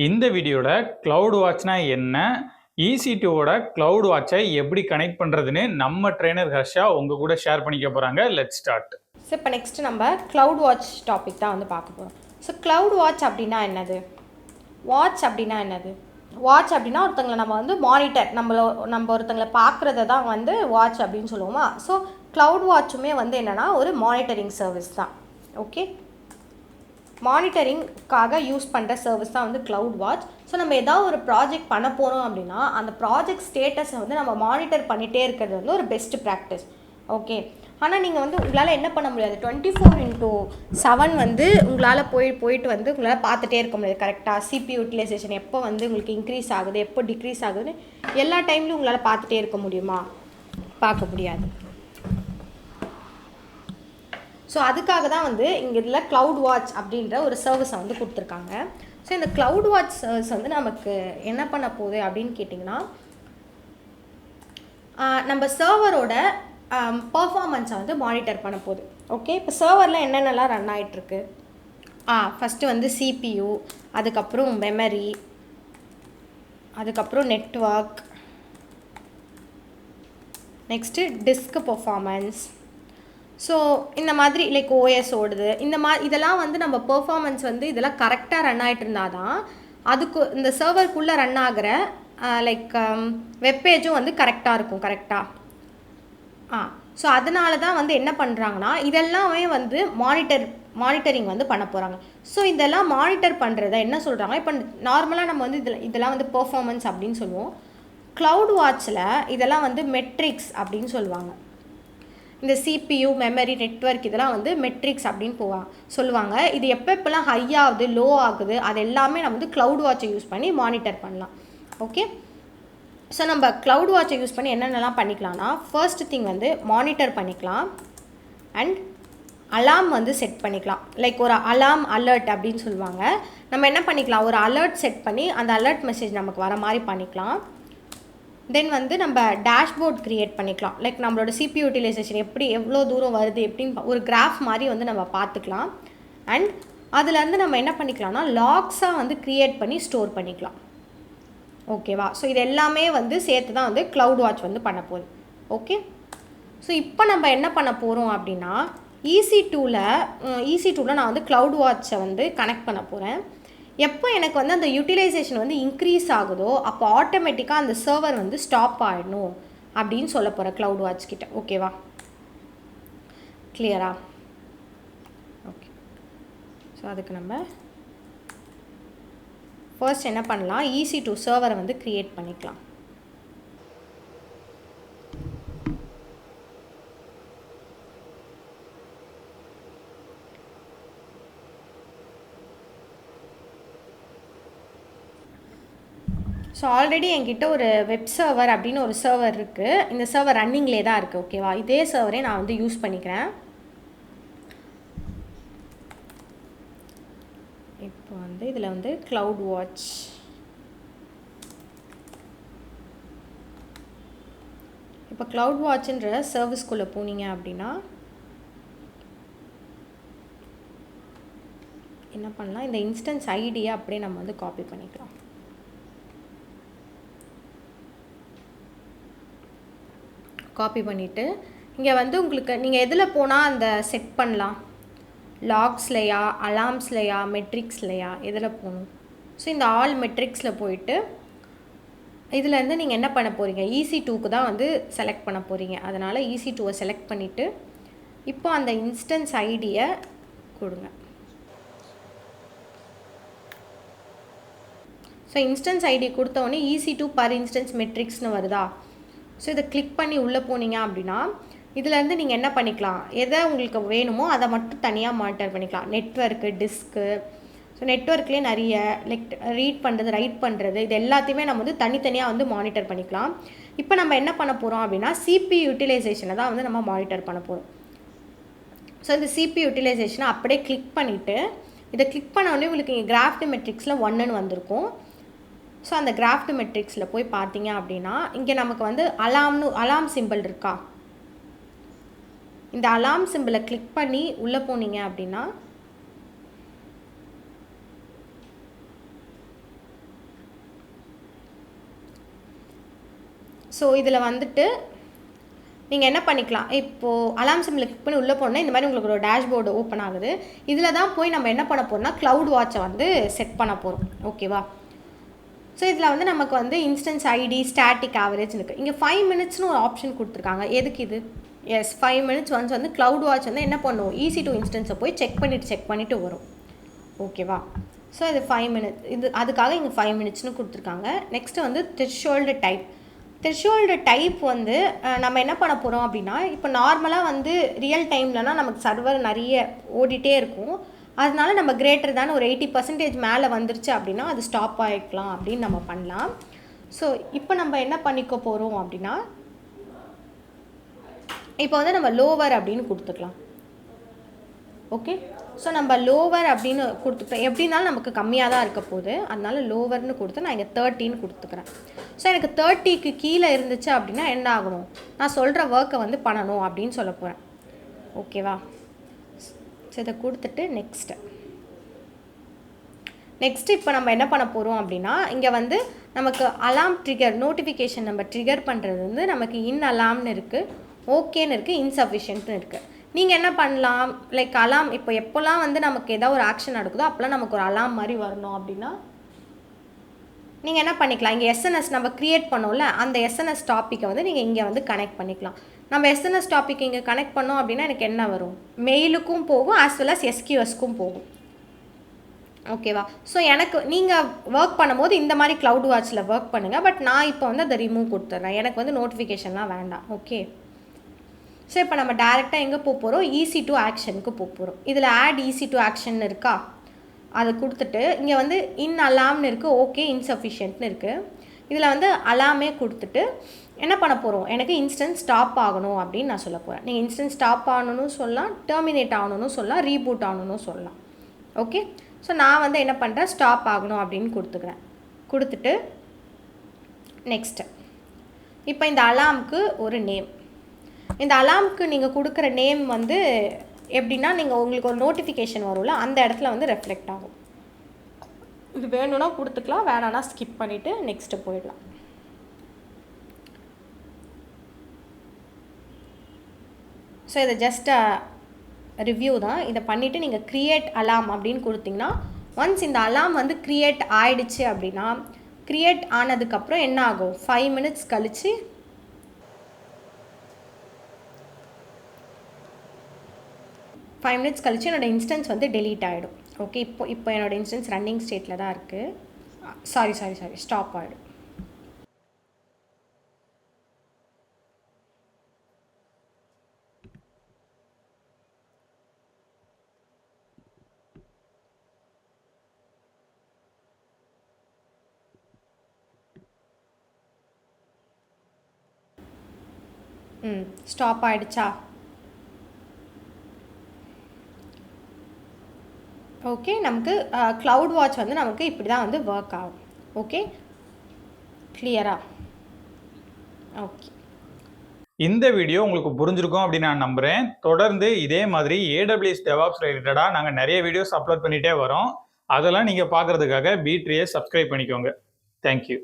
இந்த வீடியோல Cloudwatchனா என்ன, EC2ஓட Cloudwatchஐ எப்படி கனெக்ட் பண்றதுன்னு நம்ம ட்ரெய்னர் ஹர்ஷா உங்க கூட ஷேர் பண்ணிக்க போறாங்க. Let's start. ஸோ இப்போ நெக்ஸ்ட் நம்ம Cloudwatch டாபிக் தான் வந்து பார்க்க போகிறோம். ஸோ Cloudwatch அப்படின்னா என்னது? வாட்ச் அப்படின்னா என்னது? வாட்ச் அப்படின்னா ஒருத்தங்களை நம்ம வந்து மானிட்டர், நம்ம ஒருத்தங்களை பார்க்குறத தான் வந்து வாட்ச் அப்படின்னு சொல்லுவோமா. ஸோ Cloudwatchமே வந்து என்னென்னா ஒரு மானிட்டரிங் சர்வீஸ் தான். ஓகே, மானிட்டரிங்காக யூஸ் பண்ணுற சர்வீஸ் தான் வந்து Cloudwatch. ஸோ நம்ம ஏதாவது ஒரு ப்ராஜெக்ட் பண்ண போகிறோம் அப்படின்னா அந்த ப்ராஜெக்ட் ஸ்டேட்டஸை வந்து நம்ம மானிட்டர் பண்ணிகிட்டே இருக்கிறது வந்து ஒரு பெஸ்ட் ப்ராக்டிஸ். ஓகே, ஆனால் நீங்கள் வந்து உங்களால் என்ன பண்ண முடியாது, 24/7 வந்து உங்களால் போயிட்டு வந்து உங்களால் பார்த்துட்டே இருக்க முடியாது. கரெக்டாக CPU யூட்டிலைசேஷன் எப்போ வந்து உங்களுக்கு இன்க்ரீஸ் ஆகுது, எப்போ டிக்ரீஸ் ஆகுதுன்னு எல்லா டைம்லையும் உங்களால் பார்த்துட்டே இருக்க முடியுமா? பார்க்க முடியாது. ஸோ அதுக்காக தான் வந்து இங்கே இதில் Cloudwatch அப்படின்ற ஒரு சர்வீஸை வந்து கொடுத்துருக்காங்க. ஸோ இந்த Cloudwatch சர்வீஸ் வந்து நமக்கு என்ன பண்ண போகுது அப்படின்னு கேட்டிங்கன்னா, நம்ம சர்வரோட பர்ஃபார்மன்ஸை வந்து மானிட்டர் பண்ண போகுது. ஓகே, இப்போ சர்வரில் என்னென்னலாம் ரன் ஆகிட்டுருக்கு, ஃபஸ்ட்டு வந்து CPU, அதுக்கப்புறம் மெமரி, அதுக்கப்புறம் network, next disk performance. So இந்த மாதிரி லைக் ஓஎஸ் ஓடுது, இதெல்லாம் வந்து நம்ம பெர்ஃபார்மன்ஸ் வந்து இதெல்லாம் கரெக்டாக ரன் ஆகிட்டு இருந்தால் தான் அதுக்கு இந்த சர்வருக்குள்ளே ரன் ஆகிற லைக் வெப்பேஜும் வந்து கரெக்டாக இருக்கும். கரெக்டாக ஸோ அதனால தான் வந்து என்ன பண்ணுறாங்கன்னா இதெல்லாமே வந்து மானிட்டரிங் வந்து பண்ண போகிறாங்க. ஸோ இதெல்லாம் மானிட்டர் பண்ணுறத என்ன சொல்கிறாங்க, இப்போ நார்மலாக நம்ம வந்து இதெல்லாம் வந்து பெர்ஃபார்மன்ஸ் அப்படின்னு சொல்லுவோம். Cloudwatchல இதெல்லாம் வந்து மெட்ரிக்ஸ் அப்படின்னு சொல்லுவாங்க. இந்த CPU, மெமரி, நெட்வொர்க் இதெல்லாம் வந்து மெட்ரிக்ஸ் அப்படின்னு சொல்லுவாங்க. இது எப்போல்லாம் ஹை ஆகுது, லோ ஆகுது, அது எல்லாமே நம்ம வந்து Cloudwatchை யூஸ் பண்ணி மானிட்டர் பண்ணலாம். ஓகே, ஸோ நம்ம Cloudwatchை யூஸ் பண்ணி என்னென்னலாம் பண்ணிக்கலாம்னா, ஃபர்ஸ்ட் திங் வந்து மானிட்டர் பண்ணிக்கலாம் அண்ட் அலார்ம் வந்து செட் பண்ணிக்கலாம். லைக் ஒரு அலார்ம் அலர்ட் அப்படின்னு சொல்லுவாங்க. நம்ம என்ன பண்ணிக்கலாம், ஒரு அலர்ட் செட் பண்ணி அந்த அலர்ட் மெசேஜ் நமக்கு வர மாதிரி பண்ணிக்கலாம். தென் வந்து நம்ம டேஷ்போர்ட் க்ரியேட் பண்ணிக்கலாம். லைக் நம்மளோட CPU யூட்டிலைசேஷன் எப்படி எவ்வளோ தூரம் வருது எப்படின்னு ஒரு கிராஃப் மாதிரி வந்து நம்ம பார்த்துக்கலாம். அண்ட் அதுலேருந்து நம்ம என்ன பண்ணிக்கலாம்னா லாக்ஸாக வந்து க்ரியேட் பண்ணி ஸ்டோர் பண்ணிக்கலாம். ஓகேவா? ஸோ இது எல்லாமே வந்து சேர்த்து தான் வந்து Cloudwatch வந்து பண்ண போகுது. ஓகே, ஸோ இப்போ நம்ம என்ன பண்ண போகிறோம் அப்படின்னா EC2ல நான் வந்து Cloudwatchை வந்து கனெக்ட் பண்ண போகிறேன். எப்போ எனக்கு வந்து அந்த யூட்டிலைசேஷன் வந்து இன்க்ரீஸ் ஆகுதோ அப்போ ஆட்டோமேட்டிக்காக அந்த சர்வர் வந்து ஸ்டாப் ஆகிடணும் அப்படின்னு சொல்ல போகிறேன் Cloudwatch கிட்ட. ஓகேவா? கிளியரா? ஓகே, ஸோ அதுக்கு நம்ம ஃபர்ஸ்ட் என்ன பண்ணலாம், EC2 சர்வரை வந்து க்ரியேட் பண்ணிக்கலாம். ஸோ ஆல்ரெடி என்கிட்ட ஒரு வெப் சர்வர் அப்படின்னு ஒரு சர்வர் இருக்குது. இந்த சர்வர் ரன்னிங்லே தான் இருக்குது. ஓகேவா? இதே சர்வரே நான் வந்து யூஸ் பண்ணிக்கிறேன். இப்போ வந்து இதில் வந்து Cloudwatch, இப்போ Cloudwatchன்ற சர்வீஸ்குள்ளே போனீங்க அப்படின்னா என்ன பண்ணலாம், இந்த இன்ஸ்டன்ஸ் ஐடியை அப்படியே நம்ம வந்து காப்பி பண்ணிக்கலாம். காப்பி பண்ணிவிட்டு இங்கே வந்து உங்களுக்கு நீங்கள் எதில் போனால் அந்த செட் பண்ணலாம், லாக்ஸ்லையா, அலார்ம்ஸ்லையா, மெட்ரிக்ஸ்லையா, எதில் போகணும்? ஸோ இந்த ஆல் மெட்ரிக்ஸில் போயிட்டு இதுலேருந்து நீங்கள் என்ன பண்ண போகிறீங்க, EC2க்கு தான் வந்து செலக்ட் பண்ண போகிறீங்க. அதனால் EC2வை செலக்ட் பண்ணிவிட்டு இப்போ அந்த இன்ஸ்டன்ஸ் ஐடியை கொடுங்க. ஸோ இன்ஸ்டன்ஸ் ஐடி கொடுத்தோடனே EC2 பர் இன்ஸ்டன்ஸ் மெட்ரிக்ஸ்னு வருதா? ஸோ இதை கிளிக் பண்ணி உள்ளே போனீங்க அப்படின்னா இதுலேருந்து நீங்கள் என்ன பண்ணிக்கலாம், எதை உங்களுக்கு வேணுமோ அதை மட்டும் தனியாக மானிட்டர் பண்ணிக்கலாம். நெட்வொர்க்கு, டிஸ்க்கு, ஸோ நெட்வொர்க்லேயே நிறைய லைக் ரீட் பண்ணுறது, ரைட் பண்ணுறது, இது எல்லாத்தையுமே நம்ம வந்து தனித்தனியாக வந்து மானிட்டர் பண்ணிக்கலாம். இப்போ நம்ம என்ன பண்ண போகிறோம் அப்படின்னா CPU யூட்டிலைசேஷனை தான் வந்து நம்ம மானிட்டர் பண்ண போகிறோம். ஸோ இந்த CPU யூட்டிலைசேஷனை அப்படியே கிளிக் பண்ணிவிட்டு இதை கிளிக் பண்ண உடனே உங்களுக்கு இங்கே கிராஃப்ட் மெட்ரிக்ஸில் 1ன்னு வந்திருக்கும். ஸோ அந்த கிராஃப்ட் மெட்ரிக்ஸில் போய் பார்த்தீங்க அப்படின்னா இங்கே நமக்கு வந்து அலார்ம் சிம்பிள் இருக்கா, இந்த அலார்ம் சிம்பிளை கிளிக் பண்ணி உள்ளே போனீங்க அப்படின்னா ஸோ இதில் வந்துட்டு நீங்கள் என்ன பண்ணிக்கலாம், இப்போது அலாம் சிம்பிள் கிளிக் பண்ணி உள்ளே போனால் இந்த மாதிரி உங்களுக்கு ஒரு டேஷ்போர்டு ஓப்பன் ஆகுது. இதில் தான் போய் நம்ம என்ன பண்ண போகிறோம்னா க்ளவுட் வாட்சை வந்து செட் பண்ண போகிறோம். ஓகேவா? ஸோ இதில் வந்து நமக்கு வந்து இன்ஸ்டன்ஸ் ஐடி ஸ்டாட்டிக் ஆவரேஜ் இருக்குது. இங்கே 5 மினிட்ஸ்னு ஒரு ஆப்ஷன் கொடுத்துருக்காங்க. எதுக்கு இது? எஸ், 5 மினிட்ஸ் ஒன்ஸ் வந்து க்ளவுட் வாட்ச் வந்து என்ன பண்ணும், EC2 இன்ஸ்டன்ஸை போய் செக் பண்ணிவிட்டு வரும். ஓகேவா? ஸோ இது 5 மினிட்ஸ், இது அதுக்காக இங்கே 5 மினிட்ஸ்னு கொடுத்துருக்காங்க. நெக்ஸ்ட்டு வந்து த்ரெஷ்ஹோல்டு டைப். த்ரெஷ்ஹோல்டு டைப் வந்து நம்ம என்ன பண்ண போகிறோம் அப்படின்னா, இப்போ நார்மலாக வந்து ரியல் டைம்லனா நமக்கு சர்வர் நிறைய ஓடிட்டே இருக்கும். அதனால நம்ம கிரேட்டர் தான் ஒரு 80% மேலே வந்துருச்சு அப்படின்னா அது ஸ்டாப் ஆகிக்கலாம் அப்படின்னு நம்ம பண்ணலாம். ஸோ இப்போ நம்ம என்ன பண்ணிக்க போகிறோம் அப்படின்னா, இப்போ வந்து நம்ம லோவர் அப்படின்னு கொடுத்துக்கலாம். ஓகே, ஸோ நம்ம லோவர் அப்படின்னு கொடுத்துக்கிட்டோம். எப்படின்னாலும் நமக்கு கம்மியாக தான் இருக்க போகுது. அதனால லோவர்னு கொடுத்து நான் இங்கே 30 கொடுத்துக்கிறேன். ஸோ எனக்கு 30க்கு கீழே இருந்துச்சு அப்படின்னா என்ன ஆகணும், நான் சொல்கிற ஒர்க்கை வந்து பண்ணணும் அப்படின்னு சொல்ல போகிறேன். ஓகேவா? ஸோ இதை கொடுத்துட்டு நெக்ஸ்ட்டு இப்போ நம்ம என்ன பண்ண போகிறோம் அப்படின்னா, இங்கே வந்து நமக்கு அலாம் ட்ரிகர் நோட்டிஃபிகேஷன் நம்ம ட்ரிகர் பண்ணுறது வந்து நமக்கு இன் அலாம்னு இருக்குது, ஓகேன்னு இருக்குது, இன்சஃபிஷியன்ட்னு இருக்குது. நீங்கள் என்ன பண்ணலாம், லைக் அலாம் இப்போ எப்போல்லாம் வந்து நமக்கு ஏதாவது ஒரு ஆக்ஷன் நடக்குதோ அப்போல்லாம் நமக்கு ஒரு அலாம் மாதிரி வரணும் அப்படின்னா நீங்கள் என்ன பண்ணிக்கலாம், இங்கே எஸ்என்எஸ் நம்ம க்ரியேட் பண்ணோம்ல, அந்த எஸ்என்எஸ் டாப்பிக்கை வந்து நீங்கள் இங்கே வந்து கனெக்ட் பண்ணிக்கலாம். நம்ம எஸ்என்எஸ் டாபிக் இங்கே கனெக்ட் பண்ணோம் அப்படின்னா எனக்கு என்ன வரும், மெயிலுக்கும் போகும் ஆஸ் வெல் அஸ் SQSக்கும் போகும். ஓகேவா? ஸோ எனக்கு நீங்கள் ஒர்க் பண்ணும்போது இந்த மாதிரி க்ளவுட் வாட்சில் ஒர்க் பண்ணுங்கள். பட் நான் இப்போ வந்து அதை ரிமூவ் கொடுத்துட்றேன். எனக்கு வந்து நோட்டிஃபிகேஷன்லாம் வேண்டாம். ஓகே, ஸோ இப்போ நம்ம டேரெக்டாக எங்கே போக போகிறோம், EC2 ஆக்ஷனுக்கு போக போகிறோம். இதில் ஆட் EC2 ஆக்ஷன் இருக்கா, அதை கொடுத்துட்டு இங்கே வந்து இன் அலாம்னு இருக்குது, ஓகே இன்சஃபிஷியன்ட்னு இருக்குது. இதில் வந்து அலாமே கொடுத்துட்டு என்ன பண்ண போகிறோம், எனக்கு இன்ஸ்டன்ஸ் ஸ்டாப் ஆகணும் அப்படின்னு நான் சொல்ல போகிறேன். நீங்கள் இன்ஸ்டன்ஸ் ஸ்டாப் ஆகணும்னு சொல்லலாம், டெர்மினேட் ஆகணும்னு சொல்லலாம், ரீபூட் ஆகணும்னு சொல்லலாம். ஓகே, ஸோ நான் வந்து என்ன பண்ணுறேன், ஸ்டாப் ஆகணும் அப்படின்னு கொடுத்துக்கிறேன். கொடுத்துட்டு நெக்ஸ்ட்டு இப்போ இந்த அலாமுக்கு ஒரு நேம், இந்த அலாமுக்கு நீங்கள் கொடுக்குற நேம் வந்து எப்படின்னா, நீங்கள் உங்களுக்கு ஒரு நோட்டிஃபிகேஷன் வரும்ல அந்த இடத்துல வந்து ரெஃப்ளெக்ட் ஆகும். இது வேணும்னா கொடுத்துக்கலாம், வேணான்னா ஸ்கிப் பண்ணிவிட்டு நெக்ஸ்ட்டு போயிடலாம். ஸோ இதை ஜஸ்ட் ரிவ்யூ தான். இதை பண்ணிவிட்டு நீங்கள் க்ரியேட் அலாம் அப்படின்னு கொடுத்தீங்கன்னா, ஒன்ஸ் இந்த அலாம் வந்து க்ரியேட் ஆகிடுச்சு அப்படின்னா, க்ரியேட் ஆனதுக்கப்புறம் என்ன ஆகும், 5 மினிட்ஸ் கழித்து என்னோடய இன்ஸ்டன்ஸ் வந்து டெலீட் ஆகிடும். ஓகே, இப்போ என்னோடய இன்ஸ்டன்ஸ் ரன்னிங் ஸ்டேட்டில் தான் இருக்குது. சாரி ஸ்டாப் ஆகிடும். ஸ்டாப் ஆகிடுச்சா? ஓகே, நமக்கு க்ளவுட் வாட்ச் வந்து நமக்கு இப்படி தான் வந்து ஒர்க் ஆகும். ஓகே, கிளியரா? ஓகே, இந்த வீடியோ உங்களுக்கு புரிஞ்சிருக்கும் அப்படின்னு நான் நம்புகிறேன். தொடர்ந்து இதே மாதிரி AWS DevOps ரிலேட்டடாக நாங்கள் நிறைய வீடியோஸ் அப்லோட் பண்ணிகிட்டே வரோம். அதெல்லாம் நீங்கள் பார்க்குறதுக்காக BTree சப்ஸ்கிரைப் பண்ணிக்கோங்க. தேங்க்யூ.